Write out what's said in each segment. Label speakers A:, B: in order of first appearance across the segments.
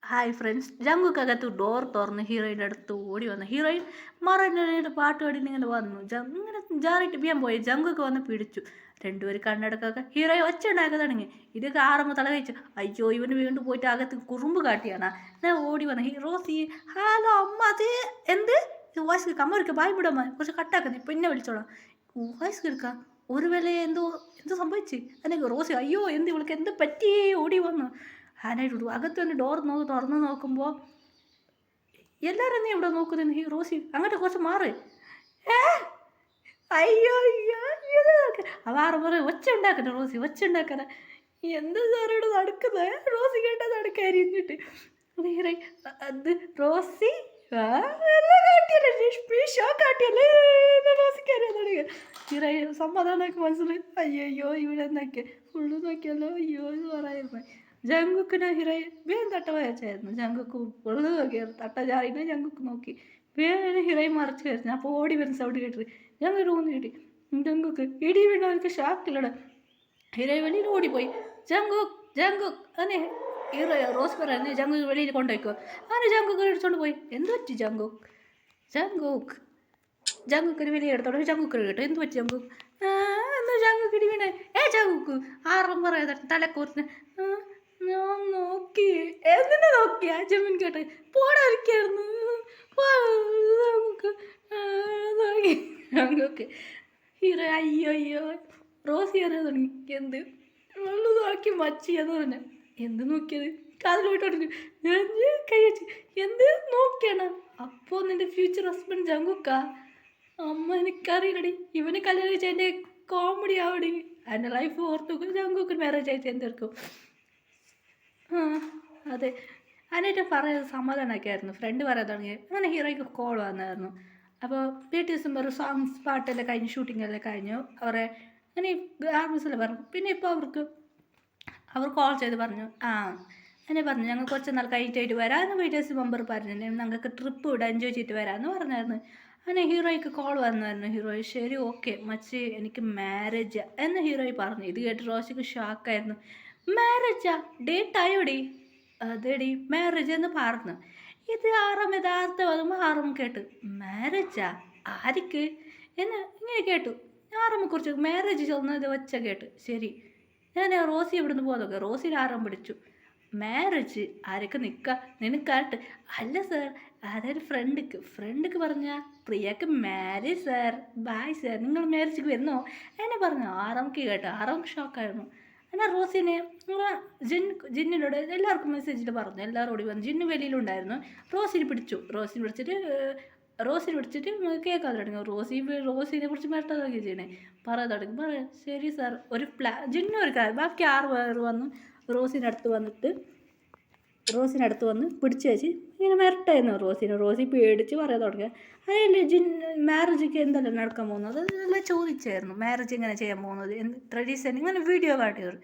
A: Hi friends, ജങ്കുക്കകത്ത് door തുറന്ന് ഹീറോയിൻ്റെ അടുത്ത് ഓടി വന്നു. ഹീറോയിൻ മറന്നയുടെ പാട്ട് പാടിയിട്ട് ഇങ്ങനെ വന്നു. ഇങ്ങനെ ജാറിയിട്ട് പിയാൻ പോയി. ജങ്കുക്ക് വന്ന് പിടിച്ചു. രണ്ടുപേരും കണ്ണടക്കൊക്കെ ഹീറോയെ ഒച്ച ഉണ്ടാക്കാൻ തുടങ്ങി. ഇത് കാറുമ്പോൾ തല കഴിച്ചു. അയ്യോ, ഇവന് വീണ്ടും പോയിട്ട് അകത്ത് കുറുമ്പ് കാട്ടിയാണ്. ഞാൻ ഓടി വന്നു. റോസി, ഹലോ അമ്മ, അത് എന്ത് വോയിസ് കേൾക്കാം? അമ്മ ബായ് വിടമ്മ, കുറച്ച് കട്ടാക്കുന്നത്. പിന്നെ വിളിച്ചോളാം. വോയിസ് കേൾക്കാം. ഒരു വേല എന്തോ എന്തോ സംഭവിച്ചു. അല്ലെങ്കിൽ റോസി, അയ്യോ എന്ത് ഇവൾക്ക് എന്ത് പറ്റിയേ? ഓടി വന്നു. ഹാനായിട്ട് അകത്ത് തന്നെ ഡോർ തുറന്ന് നോക്കുമ്പോൾ എല്ലാവരും നീ ഇവിടെ നോക്കുന്നു. ഈ റോസി അങ്ങോട്ട് കുറച്ച് മാറ്. അയ്യോ അയ്യോ അവാറ് പറ ഒച്ച ഉണ്ടാക്കട്ടെ. റോസി ഒച്ച ഉണ്ടാക്കണ എന്താ സാറോട് നടക്കുന്നത്? റോസി കേട്ടാ നടക്കരിഞ്ഞിട്ട് അത് റോസി സമാധാനമൊക്കെ മനസ്സിലായി. അയ്യോ ഇവിടെ എന്നൊക്കെ ഫുള്ള് നോക്കിയല്ലോ. അയ്യോ എന്ന് പറയായിരുന്നു. ജങ്കുക്കിന് ഹിറയെ വേഗം തട്ട വയച്ചായിരുന്നു. ജങ്കുക്ക് ഫുള്ള് നോക്കിയായിരുന്നു. തട്ട ചാറിനെ ജങ്കുക്ക് നോക്കി വേഗം ഹിറയെ മറച്ചു വരുന്നു. അപ്പോൾ ഓടി വരുന്ന സൗണ്ട് കേട്ടിട്ട് ഞങ്ങൾ റൂന്ന് കിട്ടി. ജങ്കുക്ക് ഇടി വീണവർക്ക് ഷാക്കില്ലട. ഹിറയെ വെളിയിൽ ഓടിപ്പോയി. ജങ്കുക്ക് ജങ്കുക്ക് അങ്ങനെ ഹീറോ റോസ് പറയുന്നത് ജങ്കുക്ക് വെളിയിൽ കൊണ്ടുപോയിക്കോ. അങ്ങനെ ജങ്കുക്ക് എടുത്തോണ്ട് പോയി. എന്ത് പറ്റി ജങ്കുക്ക്? ജങ്കുക്കിന് വെളിയിൽ എടുത്തോണ്ട് ജങ്കുക്ക് കേട്ടോ. എന്ത് പറ്റി ജങ്കുക്ക്? എന്താ ജങ്കുക്ക് ഇടി വീണേ? ജങ്കുക്ക് ആറും പറയാതെ തലക്കൂറിന് ഞാൻ നോക്കി. എന്തിനെ നോക്കിയാ? ജമീൻ കേട്ടെ പോടായിരിക്കായിരുന്നു. നോക്കി ഹീറോ അയ്യോ അയ്യോ. റോസി അറിയാൻ തുടങ്ങി. എന്ത് വെള്ളം നോക്കി മച്ചിയെന്ന് പറഞ്ഞു. എന്ത് നോക്കിയത്? കാതിലോട്ട് തുടങ്ങി. ഞാൻ കൈ വെച്ച് എന്ത് നോക്കിയാണ്? അപ്പോൾ നിന്റെ ഫ്യൂച്ചർ ഹസ്ബൻഡ് ജങ്കുക്കാ? അമ്മ എനിക്കറിയില്ലടി. ഇവന് കല്യാണം കഴിച്ചാൽ എൻ്റെ കോമഡി ആവടി. എൻ്റെ ലൈഫ് ഓർത്തുക്കും ജങ്കുക്ക് മാരേജ് അയച്ച് എന്തെടുക്കും. അതെ, അതിനായിട്ട് പറയുന്നത് സമാധാനമൊക്കെയായിരുന്നു. ഫ്രണ്ട് പറയാൻ തുടങ്ങി. അങ്ങനെ ഹീറോയ്ക്ക് കോൾ വന്നായിരുന്നു. അപ്പോൾ ഡിസംബർ സോങ്സ് പാട്ടെല്ലാം കഴിഞ്ഞ് ഷൂട്ടിങ്ങെല്ലാം കഴിഞ്ഞു. അവരെ അങ്ങനെ ആർമിസിൽ പറഞ്ഞു. പിന്നെ ഇപ്പോൾ അവർ കോൾ ചെയ്ത് പറഞ്ഞു. എന്നെ പറഞ്ഞു ഞങ്ങൾ കുറച്ച് നാൾ കഴിഞ്ഞിട്ടായിട്ട് വരാമെന്ന് BTS മെമ്പർ പറഞ്ഞു. ഞങ്ങൾക്ക് ട്രിപ്പ് ഇവിടെ എൻജോയ് ചെയ്തിട്ട് വരാമെന്ന് പറഞ്ഞായിരുന്നു. അങ്ങനെ ഹീറോയ്ക്ക് കോൾ വന്നായിരുന്നു. ഹീറോയ് ശരി ഓക്കെ മച്ചി എനിക്ക് മാരേജ് എന്ന് ഹീറോയ് പറഞ്ഞു. ഇത് കേട്ട് റോഷിക്ക് ഷോക്കായിരുന്നു. മാരേജാ? ഡേറ്റ് ആയോടി? അതെടി മാരേജ് എന്ന് പറഞ്ഞു. ഇത് ആറാം യഥാർത്ഥം ആറും കേട്ടു. മാരേജാ? ആർക്ക് എന്ന് ഇങ്ങനെ കേട്ടു. ആറമ്മ കുറിച്ച് മാരേജ് ചെന്നത് വെച്ച കേട്ട്. ശരി ഞാൻ റോസി ഇവിടുന്ന് പോകുന്നതൊക്കെ. റോസിന് ആറാം പിടിച്ചു. മാരേജ് ആരൊക്കെ നിനക്കാട്ട്? അല്ല സാർ, അതായത് ഫ്രണ്ടിക്ക് പറഞ്ഞ പ്രിയക്ക് മാരേജ് സാർ. ബായ് സാർ, നിങ്ങൾ മാരേജിക്ക് വരുന്നോ എന്നെ പറഞ്ഞു. ആറാമക്ക് കേട്ടോ. ആറാമക്ക് ഷോക്കായിരുന്നു. എന്നാൽ റോസിനെ ജിന്നിനോട് എല്ലാവർക്കും മെസ്സേജിൽ പറഞ്ഞു. എല്ലാവരോടും പറഞ്ഞു. ജിന്ന് വെളിയിലുണ്ടായിരുന്നു. റോസിനെ പിടിച്ചിട്ട് കേൾക്കാൻ തുടങ്ങി. റോസിനെ കുറിച്ച് മെട്ടതൊക്കെ ചെയ്യണേ പറയാൻ തുടങ്ങി. പറയാം ശരി സാർ. ഒരു ജിന്നു ഒരു കാര്യം ബാക്കി 6 പേർ വന്നു റോസിൻ്റെ അടുത്ത് വന്ന് പിടിച്ച് വെച്ച് ഇങ്ങനെ മിരട്ടായിരുന്നു റോസി പേടിച്ച് പറയാൻ തുടങ്ങി. അതിൽ മാരേജൊക്കെ എന്തെല്ലാം നടക്കാൻ പോകുന്നത് അതെല്ലാം ചോദിച്ചായിരുന്നു. മാരേജ് എങ്ങനെ ചെയ്യാൻ പോകുന്നത്, ട്രഡീഷൻ ഇങ്ങനെ വീഡിയോ കാട്ടിയവർ.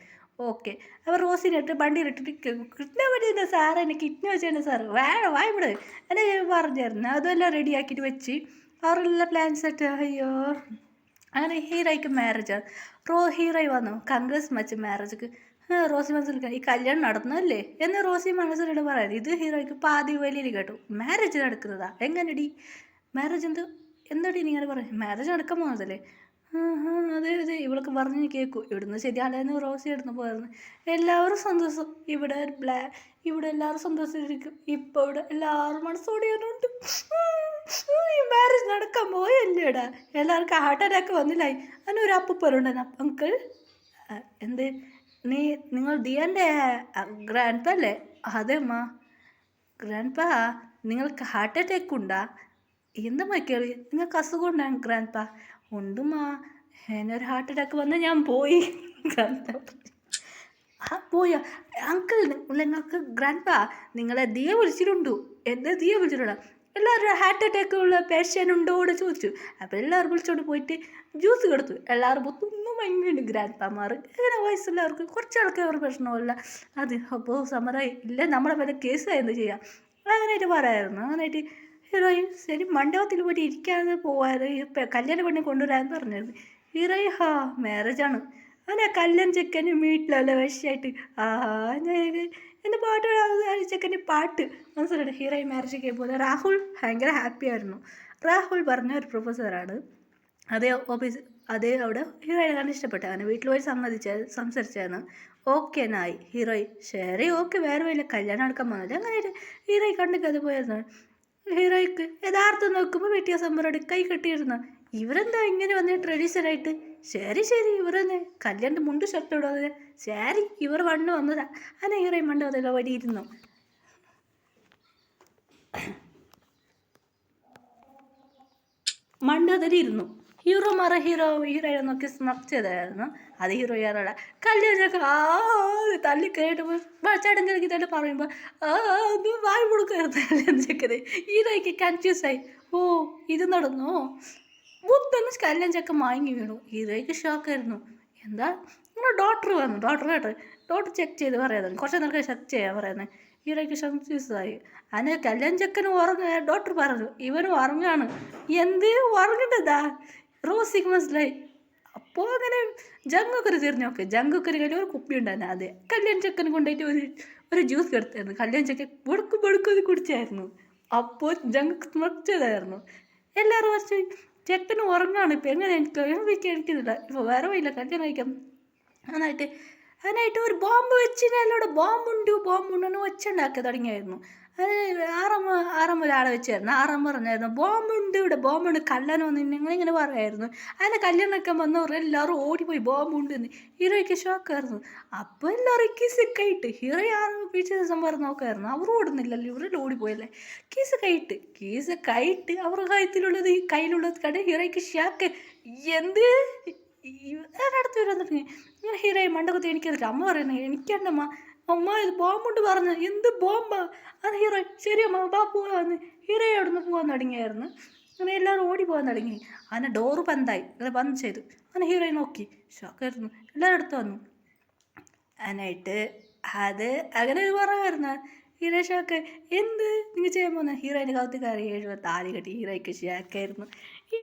A: ഓക്കെ, അപ്പോൾ റോസിനിട്ട് വണ്ടിയിലിട്ടിട്ട് കിഡ്ന പറ്റിയില്ല സാർ, എന്നെ കിഡ്ന വെച്ചാണ് സാർ, വായ്പിട് എന്നെ പറഞ്ഞായിരുന്നു. അതെല്ലാം റെഡിയാക്കിയിട്ട് വെച്ച് അവരെല്ലാം പ്ലാൻ സെറ്റ്. അയ്യോ അങ്ങനെ ഹീറോയ്ക്ക് മാരേജാണ്. ഹീറോയി വന്നു. കൺഗ്രസ് മച്ച് മാരേജക്ക്. റോസി മനസ്സിലാക്കാൻ ഈ കല്യാണം നടന്നല്ലേ എന്ന് റോസി മനസ്സിലിട്ട് പറയുന്നത്. ഇത് ഹീറോയ്ക്ക് പാതി വലിയ കേട്ടു. മാരേജ് നടക്കുന്നതാ? എങ്ങനെടി മാരേജ്? എന്തടി നീ ഇങ്ങനെ പറയും? മാരേജ് നടക്കാൻ പോകുന്നതല്ലേ? അതെ ഇവൾക്ക് പറഞ്ഞ് കേൾക്കും. ഇവിടുന്ന് ശരിയാണെന്ന് റോസി ഇടുന്ന് പോയിരുന്നു. എല്ലാവരും സന്തോഷം. ഇവിടെ എല്ലാവരും സന്തോഷമായിരിക്കും. ഇപ്പോൾ ഇവിടെ എല്ലാവരും മനസ്സോടിയുന്നുണ്ട്. ഈ മാരേജ് നടക്കാൻ പോയല്ലേടാ. എല്ലാവർക്കും ഹാർട്ട് അറ്റാക്ക് വന്നില്ലായി. അതിനൊരു അപ്പൂപ്പരുണ്ടെന്ന്. അങ്കിൾ എന്ത് നിങ്ങൾ ദിയൻ്റെ ഗ്രാൻഡ് പാ അല്ലേ? അതെമ്മ. ഗ്രാൻഡ് പാ നിങ്ങൾക്ക് ഹാർട്ട് അറ്റാക്ക് ഉണ്ടാ? എന്താ കേളി, നിങ്ങൾക്ക് അസുഖം ഉണ്ടാകും ഗ്രാൻഡ് പാ? ഉണ്ടുമാ, എന്നൊരു ഹാർട്ട് അറ്റാക്ക് വന്നാൽ ഞാൻ പോയി. പോയാ അങ്കിൾ നിങ്ങൾക്ക് ഗ്രാൻഡ് പാ നിങ്ങളെ ദിയ വിളിച്ചിട്ടുണ്ടോ? എന്താ ദിയ വിളിച്ചിട്ടുണ്ടോ? എല്ലാവരും ഹാർട്ട് അറ്റാക്ക് ഉള്ള പേഷ്യൻ്റ് ഉണ്ടോ എന്ന് ചോദിച്ചു. അപ്പോൾ എല്ലാവരും വിളിച്ചോണ്ട് പോയിട്ട് ജ്യൂസ് കൊടുത്തു. എല്ലാവരും ഒന്നും ഭയങ്കര ഗ്രാൻഡ് പാമാർ അങ്ങനെ വയസ്സുള്ളവർക്ക് കുറച്ച് ആൾക്കാർ പ്രശ്നമല്ല. അത് അപ്പോൾ സമറായി ഇല്ല നമ്മളെ വല്ല കേസ് എന്ത് ചെയ്യാം അങ്ങനെയായിട്ട് പറയായിരുന്നു. അങ്ങനെയായിട്ട് ഹീറോയിൻ ശരി മണ്ഡപത്തിൽ പോയിട്ട് ഇരിക്കാതെ പോവാതെ കല്യാണ പെണ്ണെ കൊണ്ടുവരാമെന്ന് പറഞ്ഞിരുന്നു. ഹീറോയി മാരേജാണ്. അങ്ങനെ കല്യാൺ ചെക്കനും വീട്ടിലല്ല വിഷയമായിട്ട് ഞാൻ എൻ്റെ പാട്ട് ചെക്കൻ്റെ പാട്ട് മനസ്സിലായിട്ട് ഹീറോയിൻ മാരേജ് പോലെ രാഹുൽ ഭയങ്കര ഹാപ്പി ആയിരുന്നു. രാഹുൽ പറഞ്ഞ ഒരു പ്രൊഫസറാണ്. അതേ ഓഫീസ് അതേ അവിടെ ഹീറോയിനെ കണ്ട് ഇഷ്ടപ്പെട്ടു. അങ്ങനെ വീട്ടിൽ പോയി സംസാരിച്ചായിരുന്നു. ഓക്കെ എന്നായി ഹീറോയിൻ. ശരി ഓക്കെ വേറെ വല്ല കല്യാണം എടുക്കാൻ പോകുന്നില്ല. അങ്ങനെ ഹീറോയി കണ്ടിക്കത് പോയിരുന്നു. ഹീറോയ്ക്ക് യഥാർത്ഥം നോക്കുമ്പോൾ വ്യത്യാസംബരോട് കൈ കെട്ടിയിരുന്നു. ഇവരെന്താ ഇങ്ങനെ വന്ന ട്രഡീഷനായിട്ട്? ശരി ഇവരെന്നെ കല്യാണം മുണ്ട് ഷർട്ട് ഇടാതെ ശരി ഇവർ വണ്ണ് വന്നതാ. അങ്ങനെ ഹീറോയിൻ മണ്ട് വന്നല്ലോ വടിയിരുന്നു. മണ്ടതിലിരുന്നു. ഹീറോയെ നോക്കി സ്നക്ക് ചെയ്തായിരുന്നു. അത് ഹീറോയാറോட കല്യാണമൊക്കെ തള്ളി കയറ്റുമ്പോൾ ചടങ്ങിലേക്ക് തന്നെ പറയുമ്പോൾ ഒന്ന് വായി കൊടുക്കരുത് കല്യാണം ചെക്കത്. ഹീറോയ്ക്ക് കൺഫ്യൂസായി. ഓ ഇത് നടന്നോ? ബുദ്ധന്ന് കല്യാണം ചെക്കൻ വാങ്ങി വീണു. ഹീറോയ്ക്ക് ഷോക്കായിരുന്നു. എന്താ നമ്മുടെ ഡോക്ടർ വന്നു. ഡോക്ടർ ചെക്ക് ചെയ്ത് പറയാതെ കുറച്ച് നേരം ചെക്ക് ചെയ്യാൻ പറയുന്നത്. ഹീറോയ്ക്ക് കൺഫ്യൂസായി. അതിന് കല്യാണം ചെക്കന് ഡോക്ടർ പറഞ്ഞു ഇവനും ഉറങ്ങാണ്. എന്ത് ഉറങ്ങണ്ടതാ? റോസിക്ക് മനസ്സിലായി. അപ്പോൾ അങ്ങനെ ജങ്കുക്കറി തിരിഞ്ഞു നോക്ക്. ജങ്കുക്കറി കയ്യിൽ ഒരു കുപ്പി ഉണ്ടായിരുന്നു. അതെ കല്യാൺ ചെക്കന് കൊണ്ടുപോയിട്ട് ഒരു ജ്യൂസ് എടുത്തായിരുന്നു. കല്യാൺ ചെക്കൻ ബടുക്കും കുടിച്ചായിരുന്നു. അപ്പോൾ ജങ്ക് സ്മർച്ചതായിരുന്നു. എല്ലാവരും കുറച്ച് ചെക്കന് ഉറങ്ങാണ്. ഇപ്പം എങ്ങനെ എനിക്കുന്നില്ല. ഇപ്പോൾ വേറെ വയ്യില്ല കല്യാണം കഴിക്കാം. അതിനായിട്ട് ഒരു ബോംബ് വെച്ചിട്ട് എന്നോട് ബോംബുണ്ടെന്ന് വെച്ചുണ്ടാക്കി തുടങ്ങിയായിരുന്നു. അത് ആറമ്മ വെച്ചായിരുന്നു. ആറമ്മ പറഞ്ഞായിരുന്നു ബോംബുണ്ട് കള്ളനോ നിങ്ങളിങ്ങനെ പറയായിരുന്നു. അതിനെ കല്യാണമൊക്കെ വന്നവർ എല്ലാവരും ഓടിപ്പോയി ബോംബുണ്ടെന്ന്. ഹീറോയ്ക്ക് ഷോക്കായിരുന്നു. അപ്പോൾ എല്ലാവരും കിസൊക്കെ ഇട്ട് ഹീറോ പിറ്റേ ദിവസം പറഞ്ഞ് നോക്കായിരുന്നു. അവർ ഓടുന്നില്ലല്ലോ, ഇവരെല്ലാം ഓടിപ്പോയല്ലേ. കീസ് കൈയിട്ട് അവരുടെ കയ്യിലുള്ളത് കണ്ട് ഹീറോയ്ക്ക് ഷോക്ക്. എന്ത് അടുത്ത് വന്നിട്ട് ഇങ്ങനെ ഹീറോയെ മണ്ടകത്ത് എനിക്കറിയില്ല. അമ്മ പറയുന്നത് എനിക്കണ്ടമ്മ ഇത് ബോംബുണ്ട് പറഞ്ഞു. എന്ത് ബോംബാ? അത് ഹീറോ ശരി അമ്മ ബാ പോവാന്ന്. ഹീറോയെ അവിടെ നിന്ന് പോകാൻ തുടങ്ങിയായിരുന്നു. അങ്ങനെ എല്ലാവരും ഓടി പോകാൻ തുടങ്ങി. അങ്ങനെ ഡോറ് ബന്ധായി. അങ്ങനെ ബന്ദ് ചെയ്തു. അങ്ങനെ ഹീറോയെ നോക്കി ഷോക്കായിരുന്നു. എല്ലാവരും അടുത്ത് വന്നു. അതിനായിട്ട് അത് അങ്ങനെ പറയുമായിരുന്നു. Hero shock. എന്ത് നിങ്ങൾ ചെയ്യാൻ പോകുന്ന? ഹീറോയിൻ്റെ കൗത്ത് കയറി താലി കെട്ടി. ഹീറോയ്ക്ക് ഷോക്കായിരുന്നു.